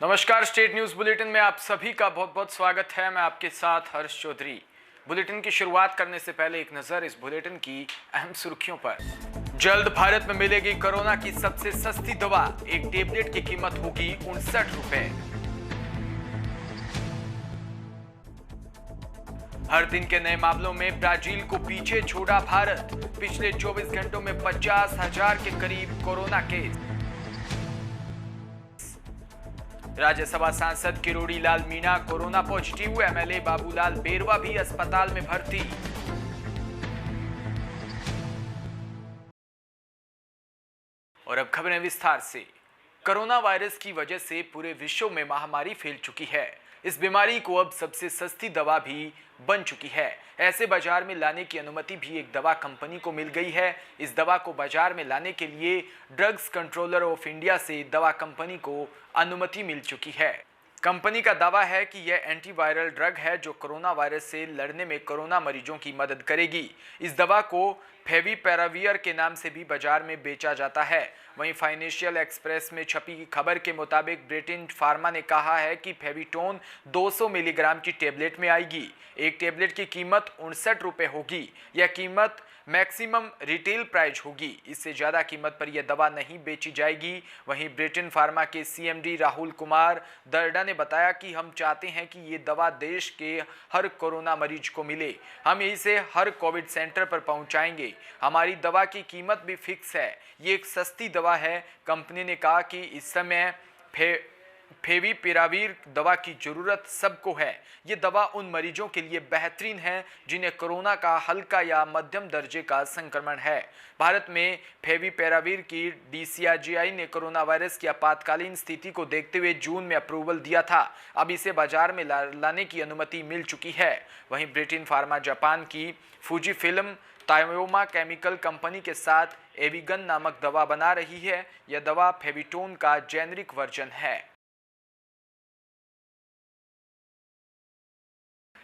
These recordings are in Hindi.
नमस्कार, स्टेट न्यूज बुलेटिन में आप सभी का बहुत बहुत स्वागत है। मैं आपके साथ हर्ष चौधरी। बुलेटिन की शुरुआत करने से पहले एक नजर इस बुलेटिन की अहम सुर्खियों पर। जल्द भारत में मिलेगी कोरोना की सबसे सस्ती दवा। एक टेबलेट की कीमत होगी 59 रुपए। हर दिन के नए मामलों में ब्राजील को पीछे छोड़ा भारत। पिछले 24 घंटों में 50,000 के करीब कोरोना केस। राज्यसभा सांसद Kirodi Lal Meena corona positive. MLA Babulal Berwa भी अस्पताल में भर्ती। और अब खबरें विस्तार से। कोरोना वायरस की वजह से पूरे विश्व में महामारी फैल चुकी है। इस बीमारी को अब सबसे सस्ती दवा भी बन चुकी है। ऐसे बाजार में लाने की अनुमति भी एक दवा कंपनी को मिल गई है। इस दवा को बाजार में लाने के लिए ड्रग्स कंट्रोलर ऑफ इंडिया से दवा कंपनी को अनुमति मिल चुकी है। कंपनी का दावा है कि यह एंटीवायरल ड्रग है जो कोरोना वायरस से लड़ने में कोरोना मरीजों की मदद करेगी। इस दवा को फेविपिराविर के नाम से भी बाजार में बेचा जाता है। वहीं फाइनेंशियल एक्सप्रेस में छपी खबर के मुताबिक ब्रिटेन फार्मा ने कहा है कि फेविटोन 200 मिलीग्राम की टेबलेट में आएगी। एक टेबलेट की कीमत 59 रुपए होगी। यह कीमत मैक्सिमम रिटेल प्राइस होगी। इससे ज़्यादा कीमत पर यह दवा नहीं बेची जाएगी। वहीं ब्रिटेन फार्मा के सीएमडी राहुल कुमार दर्डा ने बताया कि हम चाहते हैं कि ये दवा देश के हर कोरोना मरीज को मिले। हम इसे हर कोविड सेंटर पर पहुंचाएंगे। हमारी दवा की कीमत भी फिक्स है। ये एक सस्ती दवा है। कंपनी ने कहा कि इस समय फेविपिराविर दवा की जरूरत सबको है। ये दवा उन मरीजों के लिए बेहतरीन है जिन्हें कोरोना का हल्का या मध्यम दर्जे का संक्रमण है। भारत में फेविपिराविर की डीसीजीआई ने कोरोना वायरस की आपातकालीन स्थिति को देखते हुए जून में अप्रूवल दिया था। अब इसे बाजार में लाने की अनुमति मिल चुकी है। वहीं ब्रिटेन फार्मा जापान की फूजी फिल्म तायोमा केमिकल कंपनी के साथ एविगन नामक दवा बना रही है। यह दवा फेविटोन का जेनेरिक वर्जन है।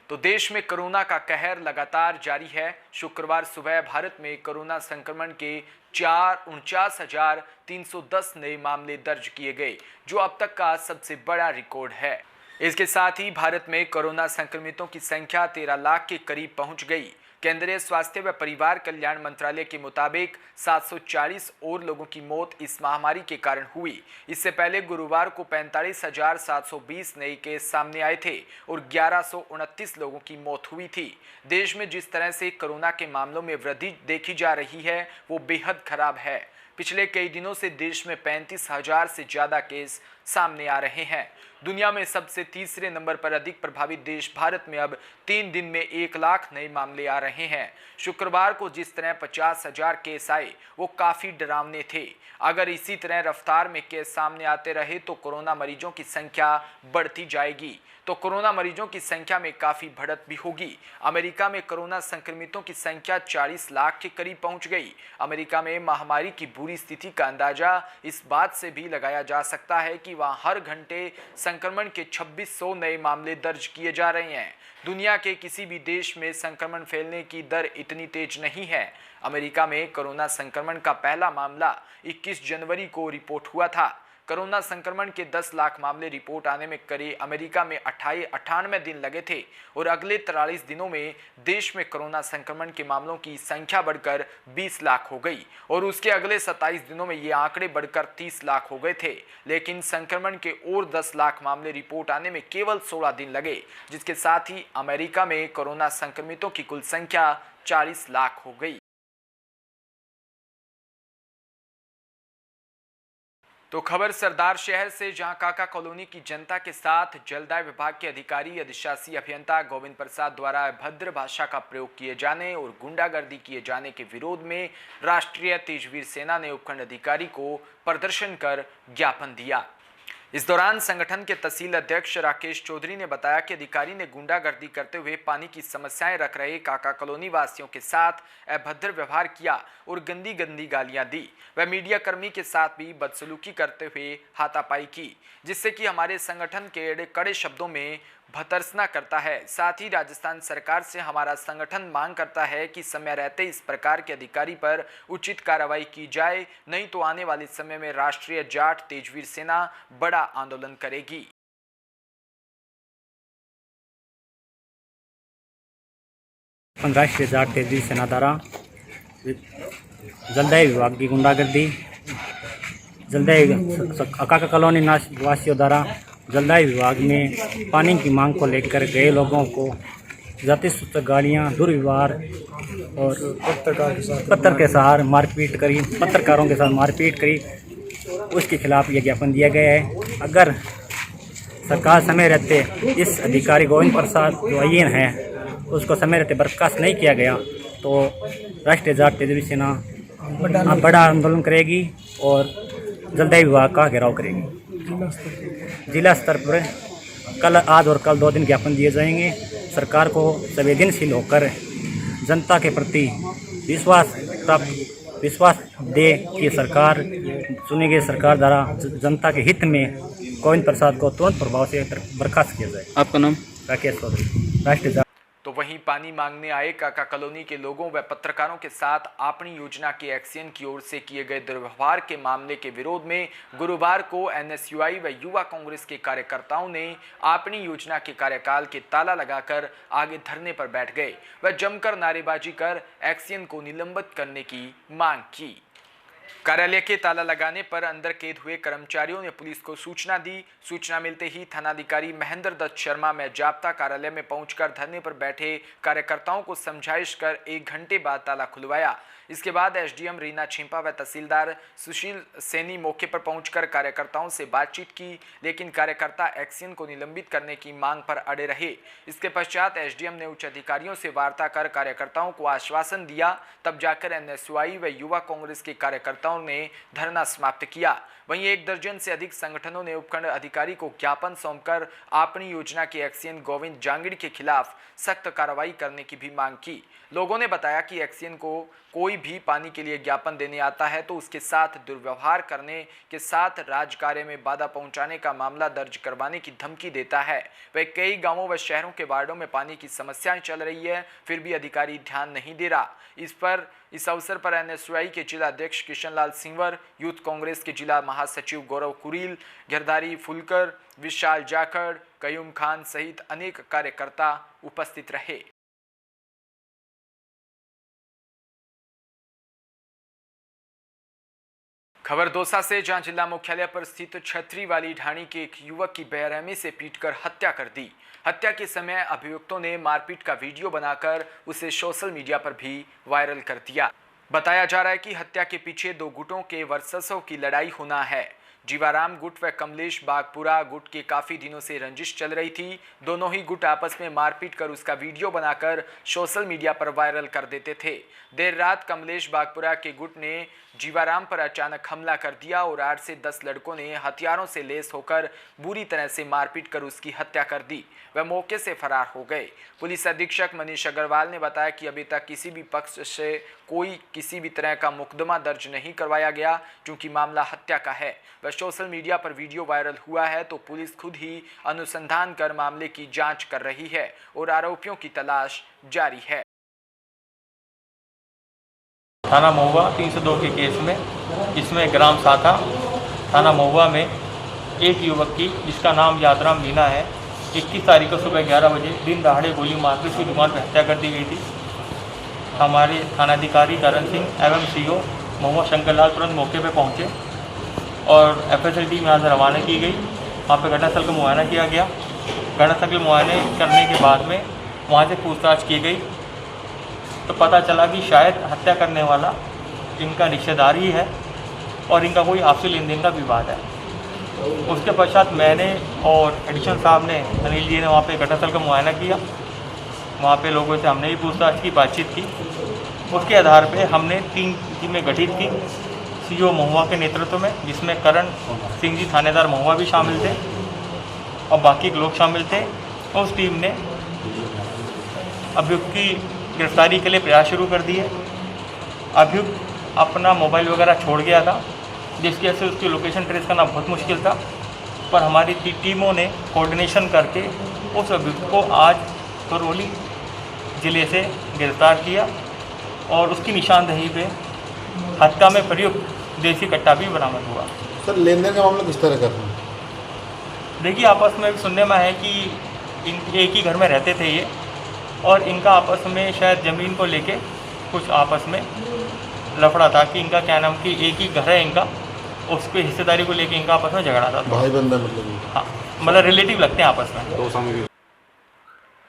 तो देश में कोरोना का कहर लगातार जारी है। शुक्रवार सुबह भारत में कोरोना संक्रमण के 49,310 नए मामले दर्ज किए गए, जो अब तक का सबसे बड़ा रिकॉर्ड है। इसके साथ ही भारत में कोरोना संक्रमितों की संख्या 13 लाख के करीब पहुंच गई। केंद्रीय स्वास्थ्य व परिवार कल्याण मंत्रालय के मुताबिक 740 और लोगों की मौत इस महामारी के कारण हुई। इससे पहले गुरुवार को 45,720 नए केस सामने आए थे और 1129 लोगों की मौत हुई थी। देश में जिस तरह से कोरोना के मामलों में वृद्धि देखी जा रही है वो बेहद खराब है। पिछले कई दिनों से देश में 35,000 से ज्यादा केस सामने आ रहे हैं। दुनिया में सबसे तीसरे नंबर पर अधिक प्रभावित देश भारत में अब 3 दिन में 1 लाख नए मामले आ रहे हैं। शुक्रवार को जिस तरह 50,000 केस आए वो काफी डरावने थे। अगर इसी तरह रफ्तार में केस सामने आते रहे तो कोरोना मरीजों की संख्या बढ़ती जाएगी। तो कोरोना मरीजों की संख्या में काफी बढ़त भी होगी। अमेरिका में कोरोना संक्रमितों की संख्या 40 लाख के करीब पहुंच गई। अमेरिका में महामारी की बुरी स्थिति का अंदाजा इस बात से भी लगाया जा सकता है कि वहां हर घंटे संक्रमण के 2600 नए मामले दर्ज किए जा रहे हैं। दुनिया के किसी भी देश में संक्रमण फैलने की दर इतनी तेज नहीं है। अमेरिका में कोरोना संक्रमण का पहला मामला 21 जनवरी को रिपोर्ट हुआ था। कोरोना संक्रमण के 10 लाख मामले रिपोर्ट आने में करीब अमेरिका में 98 दिन लगे थे और अगले 43 दिनों में देश में कोरोना संक्रमण के मामलों की संख्या बढ़कर 20 लाख हो गई और उसके अगले 27 दिनों में ये आंकड़े बढ़कर 30 लाख हो गए थे। लेकिन संक्रमण के और 10 लाख मामले रिपोर्ट आने में केवल 16 दिन लगे, जिसके साथ ही अमेरिका में कोरोना संक्रमितों की कुल संख्या 40 लाख हो गई। तो खबर सरदार शहर से, जहां काका कॉलोनी की जनता के साथ जलदाय विभाग के अधिकारी अधिशासी अभियंता गोविंद प्रसाद द्वारा अभद्र भाषा का प्रयोग किए जाने और गुंडागर्दी किए जाने के विरोध में राष्ट्रीय तेजवीर सेना ने उपखंड अधिकारी को प्रदर्शन कर ज्ञापन दिया। इस दौरान संगठन के तहसील अध्यक्ष राकेश चौधरी ने बताया कि अधिकारी ने गुंडागर्दी करते हुए पानी की समस्याएं रख रहे काका कॉलोनी वासियों के साथ अभद्र व्यवहार किया और गंदी गंदी गालियां दी। वह मीडिया कर्मी के साथ भी बदसलूकी करते हुए हाथापाई की, जिससे कि हमारे संगठन के कड़े शब्दों में भर्त्सना करता है। साथ ही राजस्थान सरकार से हमारा संगठन मांग करता है कि समय रहते इस प्रकार के अधिकारी पर उचित कार्रवाई की जाए, नहीं तो आने वाले समय में राष्ट्रीय जाट तेजवीर सेना बड़ा आंदोलन करेगी। राष्ट्रीय जाट तेजी सेना द्वारा जलदाय विभाग की गुंडागर्दी, जलदाय अकाका कॉलोनी वासियों द्वारा जलदाय विभाग में पानी की मांग को लेकर गए लोगों को जाति सूचक गाड़ियाँ, दुर्व्यवहार और पत्थर के साथ मारपीट करी, पत्रकारों के साथ मारपीट करी, उसके खिलाफ यह ज्ञापन दिया गया है। अगर सरकार समय रहते इस अधिकारी गोविंद प्रसाद जो आईएन है उसको समय रहते बर्खास्त नहीं किया गया तो राष्ट्रीय जाट तेजस्वी सेना बड़ा आंदोलन करेगी और जलदाय विभाग का घेराव करेगी। जिला स्तर पर कल, आज और कल 2 दिन ज्ञापन दिए जाएंगे। सरकार को संवेदनशील होकर जनता के प्रति विश्वास दे कि सरकार चुनी गई सरकार द्वारा जनता के हित में गोविंद प्रसाद को तुरंत प्रभाव से बर्खास्त किया जाए। आपका नाम? राकेश चौधरी, राष्ट्रीय। तो वहीं पानी मांगने आए काका कॉलोनी के लोगों व पत्रकारों के साथ आपनी योजना के एक्सियन की ओर से किए गए दुर्व्यवहार के मामले के विरोध में गुरुवार को एनएसयूआई व युवा कांग्रेस के कार्यकर्ताओं ने आपनी योजना के कार्यकाल के ताला लगाकर आगे धरने पर बैठ गए व जमकर नारेबाजी कर एक्सियन को निलंबित करने की मांग की। कार्यालय के ताला लगाने पर अंदर कैद हुए कर्मचारियों ने पुलिस को सूचना दी। सूचना मिलते ही थानाधिकारी महेंद्र दत्त शर्मा में जाप्ता कार्यालय में पहुंचकर धरने पर बैठे कार्यकर्ताओं को समझाइश कर 1 घंटे बाद ताला खुलवाया। इसके बाद एसडीएम रीना छिंपा व तहसीलदार सुशील सैनी मौके पर पहुंचकर कार्यकर्ताओं से बातचीत की, लेकिन कार्यकर्ता एक्सियन को निलंबित करने की मांग पर अड़े रहे। इसके पश्चात एसडीएम ने उच्च अधिकारियों से वार्ता कर कार्यकर्ताओं को आश्वासन दिया, तब जाकर एनएसयूआई व युवा कांग्रेस के कार्यकर्ताओं ने धरना समाप्त किया। वहीं 1 दर्जन से अधिक संगठनों ने उपखंड अधिकारी को ज्ञापन सौंपकर आपनी योजना के एक्सियन गोविंद जांगड़ी के खिलाफ सख्त कार्रवाई करने की भी मांग की। लोगों ने बताया कि एक्सियन को कोई भी पानी के लिए ज्ञापन देने आता है तो उसके साथ दुर्व्यवहार करने के साथ राजकार्य में बाधा पहुंचाने का मामला दर्ज करवाने की धमकी देता है। वह कई गांवों व शहरों के वार्डों में पानी की समस्याएं चल रही है, फिर भी अधिकारी ध्यान नहीं दे रहा। इस अवसर पर एनएसयूआई के जिला अध्यक्ष किशनलाल सिंवर, यूथ कांग्रेस के जिला महासचिव गौरव कुरील, गिरधारी फुलकर, विशाल जाखड़, कयूम खान सहित अनेक कार्यकर्ता उपस्थित रहे। खबर दौसा से, जहां जिला मुख्यालय पर स्थित छतरी वाली ढाणी के एक युवक की बेरहमी से पीटकर हत्या कर दी। हत्या के समय अभियुक्तों ने मारपीट का वीडियो बनाकर उसे सोशल मीडिया पर भी वायरल कर दिया। बताया जा रहा है कि हत्या के पीछे 2 गुटों के वर्चस्व की लड़ाई होना है। जीवाराम गुट व कमलेश बागपुरा गुट के काफी दिनों से रंजिश चल रही थी। दोनों ही गुट आपस में मारपीट कर उसका वीडियो बनाकर सोशल मीडिया पर वायरल कर देते थे। देर रात कमलेश बागपुरा के गुट ने जीवाराम पर अचानक हमला कर दिया और 8 से 10 लड़कों ने हथियारों से लैस होकर बुरी तरह से मारपीट कर उसकी हत्या कर दी। वह मौके से फरार हो गए। पुलिस अधीक्षक मनीष अग्रवाल ने बताया कि अभी तक किसी भी पक्ष से कोई किसी भी तरह का मुकदमा दर्ज नहीं करवाया गया, क्योंकि मामला हत्या का है। वह सोशल मीडिया पर वीडियो वायरल हुआ है तो पुलिस खुद ही अनुसंधान कर मामले की जांच कर रही है और आरोपियों की तलाश जारी है। थाना महुआ 302 के केस में, इसमें ग्राम शाखा थाना महुआ में एक युवक की, जिसका नाम यादराम मीना है, 21 तारीख को सुबह 11 बजे दिन दहाड़े गोली मारकर उसकी दुकान पर हत्या कर दी गई थी। हमारे थानाधिकारी करण सिंह एवं सीओ महुआ शंकरलाल तुरंत मौके पर पहुंचे और एफएसएल टीम यहाँ से रवाना की गई। वहाँ पर घटनास्थल का मुआयना किया गया। घटनास्थल के मुआयने करने के बाद में वहाँ से पूछताछ की गई तो पता चला कि शायद हत्या करने वाला इनका रिश्तेदार ही है और इनका कोई आपसी लेन देन का विवाद है। उसके पश्चात मैंने और एडिशनल साहब ने, अनिल जी ने वहाँ पे घटनास्थल का मुआयना किया। वहाँ पे लोगों से हमने भी पूछताछ की, बातचीत की। उसके आधार पे हमने 3 टीमें गठित की सीओ महुआ के नेतृत्व में, जिसमें करण सिंह जी थानेदार महुआ भी शामिल थे और बाकी लोग शामिल थे। उस टीम ने अभियुक्त की गिरफ्तारी के लिए प्रयास शुरू कर दिए। अभियुक्त अपना मोबाइल वगैरह छोड़ गया था, जिसकी वजह से उसकी लोकेशन ट्रेस करना बहुत मुश्किल था, पर हमारी टीमों ने कोऑर्डिनेशन करके उस अभियुक्त को आज करौली ज़िले से गिरफ्तार किया और उसकी निशानदेही पे हत्या में प्रयुक्त देसी कट्टा भी बरामद हुआ। सर, लेन देन का मामला किस तरह का था? देखिए, आपस में सुनने में है कि एक ही घर में रहते थे ये, और इनका आपस में शायद ज़मीन को लेके कुछ आपस में लफड़ा था कि इनका क्या नाम कि एक ही घर है इनका, उसके हिस्सेदारी को लेके इनका आपस में झगड़ा था। भाई बंदा मतलब ये। हाँ, मतलब रिलेटिव लगते हैं आपस में।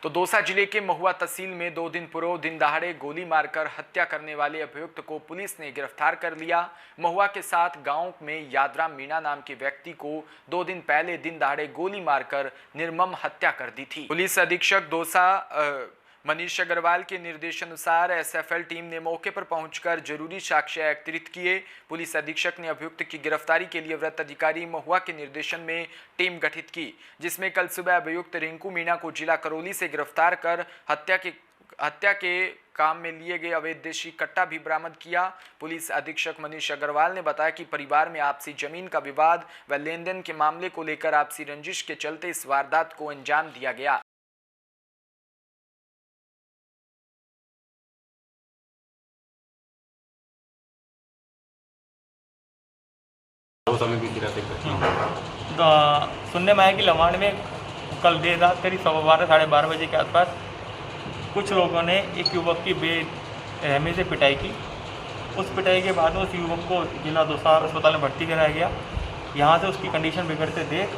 तो दौसा जिले के महुआ तहसील में 2 दिन पूर्व दिन दहाड़े गोली मारकर हत्या करने वाले अभियुक्त को पुलिस ने गिरफ्तार कर लिया। महुआ के साथ गांव में यादराम मीणा नाम के व्यक्ति को 2 दिन पहले दिन दहाड़े गोली मारकर निर्मम हत्या कर दी थी। पुलिस अधीक्षक दौसा मनीष अग्रवाल के निर्देशानुसार एसएफएल टीम ने मौके पर पहुंचकर जरूरी साक्ष्य एकत्रित किए। पुलिस अधीक्षक ने अभियुक्त की गिरफ्तारी के लिए वृत्त अधिकारी महुआ के निर्देशन में टीम गठित की, जिसमें कल सुबह अभियुक्त रिंकू मीणा को जिला करौली से गिरफ्तार कर हत्या के काम में लिए गए अवैध देशी कट्टा भी बरामद किया। पुलिस अधीक्षक मनीष अग्रवाल ने बताया कि परिवार में आपसी जमीन का विवाद व लेन देन के मामले को लेकर आपसी रंजिश के चलते इस वारदात को अंजाम दिया गया। सुनने में आया कि लवाण में कल देर रात करीब 12:15 साढ़े 12 बजे के आसपास कुछ लोगों ने एक युवक की बेरहमी से पिटाई की। उस पिटाई के बाद उस युवक को जिला दौसा अस्पताल में भर्ती कराया गया। यहाँ से उसकी कंडीशन बिगड़ते देख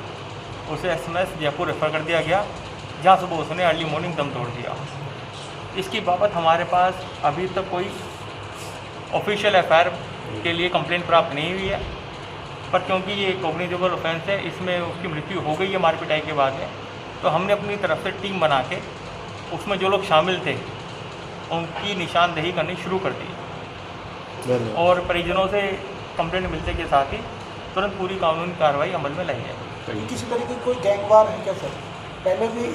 उसे एसएमएस जयपुर रेफर कर दिया गया, जहाँ सुबह उसने अर्ली मॉर्निंग दम तोड़ दिया। इसकी बाबत हमारे पास अभी तक कोई ऑफिशियल एफआईआर के लिए कंप्लेंट प्राप्त नहीं हुई है, पर क्योंकि ये कॉग्निजेबल ऑफेंस है, इसमें उसकी मृत्यु हो गई है मार पिटाई के बाद में, तो हमने अपनी तरफ से टीम बना के उसमें जो लोग शामिल थे उनकी निशानदेही करनी शुरू कर दी और परिजनों से कंप्लेंट मिलने के साथ ही तुरंत पूरी कानूनी कार्रवाई अमल में लाई है। किसी तरीके की कोई गैंगवार है क्या सर? पहले भी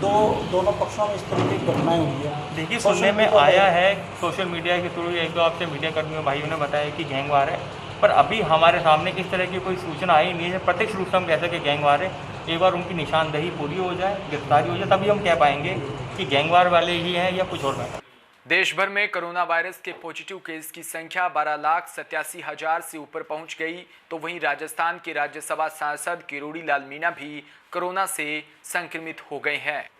दोनों पक्षों में इस तरीके की घटनाएं हुई है। देखिए, सुनने में आया है सोशल मीडिया के थ्रू, एक दो आपसे मीडिया कर्मियों भाइयों ने बताया कि गैंगवार है, पर अभी हमारे सामने इस तरह की कोई सूचना आई नहीं है। प्रत्यक्ष रूप से हम कहते हैं कि गैंगवार है। एक बार उनकी निशानदेही पूरी हो जाए, गिरफ्तारी हो जाए, तभी हम कह पाएंगे कि गैंगवार वाले ही हैं या कुछ और है। देश भर में कोरोना वायरस के पॉजिटिव केस की संख्या 12,87,000 से ऊपर पहुंच गई, तो वहीं राजस्थान के राज्यसभा सांसद किरोड़ी लाल मीणा भी कोरोना से संक्रमित हो गए हैं।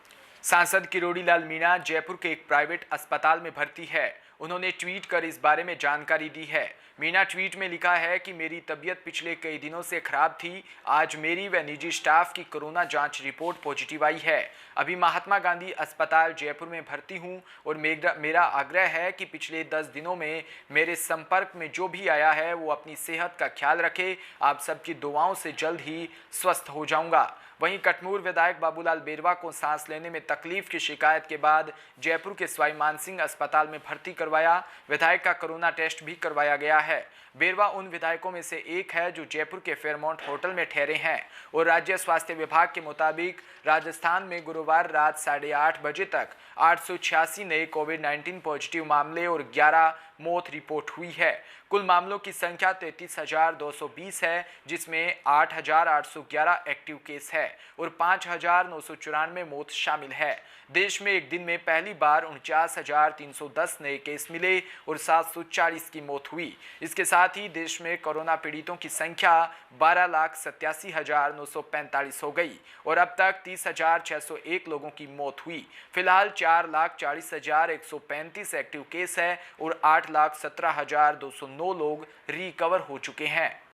सांसद किरोड़ी लाल मीणा जयपुर के एक प्राइवेट अस्पताल में भर्ती है। उन्होंने ट्वीट कर इस बारे में जानकारी दी है। मीणा ट्वीट में लिखा है कि मेरी तबीयत पिछले कई दिनों से खराब थी। आज मेरी व निजी स्टाफ की कोरोना जांच रिपोर्ट पॉजिटिव आई है। अभी महात्मा गांधी अस्पताल जयपुर में भर्ती हूं और मेरा आग्रह है कि पिछले 10 दिनों में मेरे संपर्क में जो भी आया है वो अपनी सेहत का ख्याल रखे। आप सबकी दुआओं से जल्द ही स्वस्थ हो जाऊंगा। वहीं कटमूर विधायक बाबूलाल बेरवा को सांस लेने में तकलीफ की शिकायत के बाद जयपुर के सवाई मानसिंह अस्पताल में भर्ती करवाया। विधायक का कोरोना टेस्ट भी करवाया गया है। बेरवा उन विधायकों में से एक है जो जयपुर के फेयरमाउंट होटल में ठहरे हैं और राज्य स्वास्थ्य विभाग के मुताबिक राजस्थान में गुरुवार रात 8:30 बजे तक 886 नए कोविड-19 पॉजिटिव मामले और 11 मौत रिपोर्ट हुई है। कुल मामलों की संख्या 33,220 है, जिसमें 8,811 एक्टिव केस है और 5,994 मौत शामिल है। देश में एक दिन में पहली बार 49,310 नए केस मिले और 740 की मौत हुई। इसके साथ ही देश में कोरोना पीड़ितों की संख्या 12,87,945 हो गई और अब तक 30,601 लोगों की मौत हुई। फिलहाल 4,40,135 एक्टिव केस है और 8,17,209 लोग रिकवर हो चुके हैं।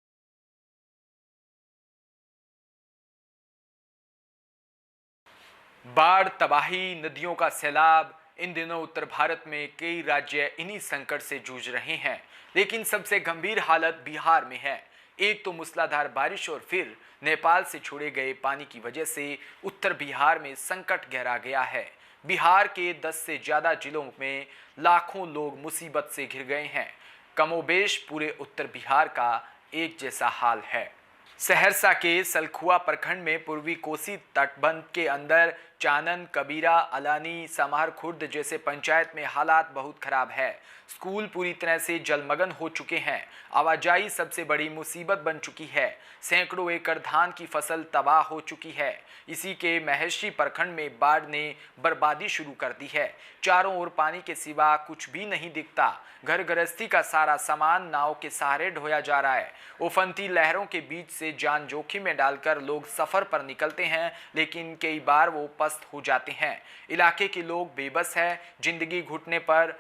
बाढ़, तबाही, नदियों का सैलाब, इन दिनों उत्तर भारत में कई राज्य इन्हीं संकट से जूझ रहे हैं, लेकिन सबसे गंभीर हालत बिहार में है। एक तो मूसलाधार बारिश और फिर नेपाल से छोड़े गए पानी की वजह से उत्तर बिहार में संकट गहरा गया है। बिहार के 10 से ज़्यादा जिलों में लाखों लोग मुसीबत से घिर गए हैं। कमोबेश पूरे उत्तर बिहार का एक जैसा हाल है। सहरसा के सलखुआ प्रखंड में पूर्वी कोसी तटबंध के अंदर चानन, कबीरा, अलानी, समार खुर्द जैसे पंचायत में हालात बहुत खराब है। स्कूल पूरी तरह से जलमग्न हो चुके हैं। आवाजाही सबसे बड़ी मुसीबत बन चुकी है। सैकड़ों एकड़ धान की फसल तबाह हो चुकी है। इसी के महेशी प्रखंड में बाढ़ ने बर्बादी शुरू कर दी है। चारों ओर पानी के सिवा कुछ भी नहीं दिखता। घर गृहस्थी का सारा सामान नाव के सहारे ढोया जा रहा है। उफनती लहरों के बीच से से जान जोखिम में डालकर लोग सफर पर निकलते हैं, लेकिन कई बार वो पस्त हो जाते हैं। इलाके के लोग बेबस है, जिंदगी घुटने पर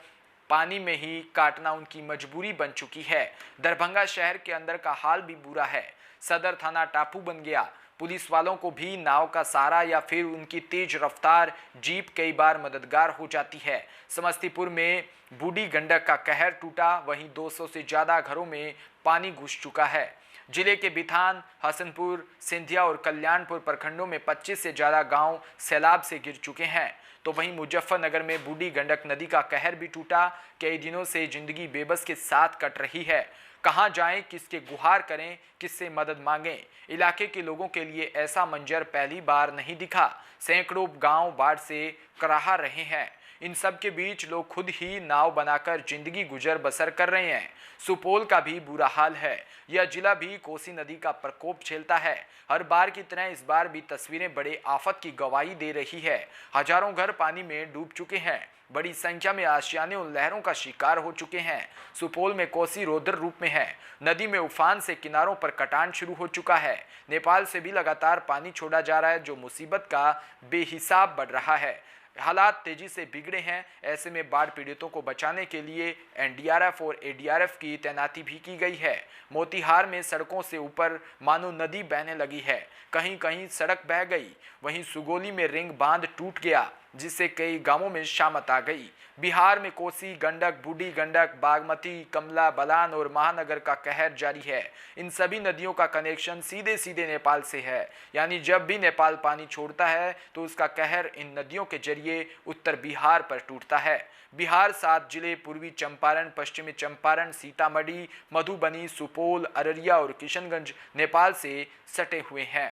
पानी में ही काटना उनकी मजबूरी बन चुकी है। दरभंगा शहर के अंदर का हाल भी बुरा है। सदर थाना टापू बन गया। पुलिस वालों को भी नाव का सहारा या फिर उनकी तेज रफ्तार जीप कई बार मददगार हो जाती है। समस्तीपुर में बूढ़ी गंडक का कहर टूटा, वहीं 200 से ज्यादा घरों में पानी घुस चुका है। जिले के बिथान, हसनपुर, सिंधिया और कल्याणपुर प्रखंडों में 25 से ज्यादा गांव सैलाब से गिर चुके हैं। तो वहीं मुजफ्फरनगर में बूढ़ी गंडक नदी का कहर भी टूटा। कई दिनों से जिंदगी बेबस के साथ कट रही है। कहां जाएं, किसके गुहार करें, किससे मदद मांगें। इलाके के लोगों के लिए ऐसा मंजर पहली बार नहीं दिखा। सैकड़ों गांव बाढ़ से कराह रहे हैं। इन सब के बीच लोग खुद ही नाव बनाकर जिंदगी गुजर बसर कर रहे हैं। सुपौल का भी बुरा हाल है। यह जिला भी कोसी नदी का प्रकोप झेलता है। हर बार की तरह इस बार भी तस्वीरें बड़े आफत की गवाही दे रही है। हजारों घर पानी में डूब चुके हैं। बड़ी संख्या में आशियाने उन लहरों का शिकार हो चुके हैं। सुपौल में कोसी रौद्र रूप में है। नदी में उफान से किनारों पर कटान शुरू हो चुका है। नेपाल से भी लगातार पानी छोड़ा जा रहा है, जो मुसीबत का बेहिसाब बढ़ रहा है। हालात तेजी से बिगड़े हैं। ऐसे में बाढ़ पीड़ितों को बचाने के लिए एनडीआरएफ और एडीआरएफ की तैनाती भी की गई है। मोतिहार में सड़कों से ऊपर मानो नदी बहने लगी है। कहीं कहीं सड़क बह गई। वहीं सुगोली में रिंग बांध टूट गया, जिससे कई गांवों में शामत आ गई। बिहार में कोसी, गंडक, बूढ़ी गंडक, बागमती, कमला बलान और महानगर का कहर जारी है। इन सभी नदियों का कनेक्शन सीधे सीधे नेपाल से है, यानी जब भी नेपाल पानी छोड़ता है तो उसका कहर इन नदियों के जरिए उत्तर बिहार पर टूटता है। बिहार 7 जिले पूर्वी चंपारण, पश्चिमी चंपारण, सीतामढ़ी, मधुबनी, सुपौल, अररिया और किशनगंज नेपाल से सटे हुए हैं।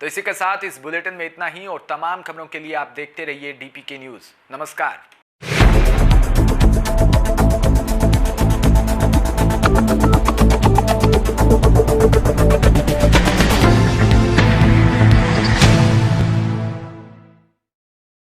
तो इसी के साथ इस बुलेटिन में इतना ही, और तमाम खबरों के लिए आप देखते रहिए डीपीके न्यूज़। नमस्कार।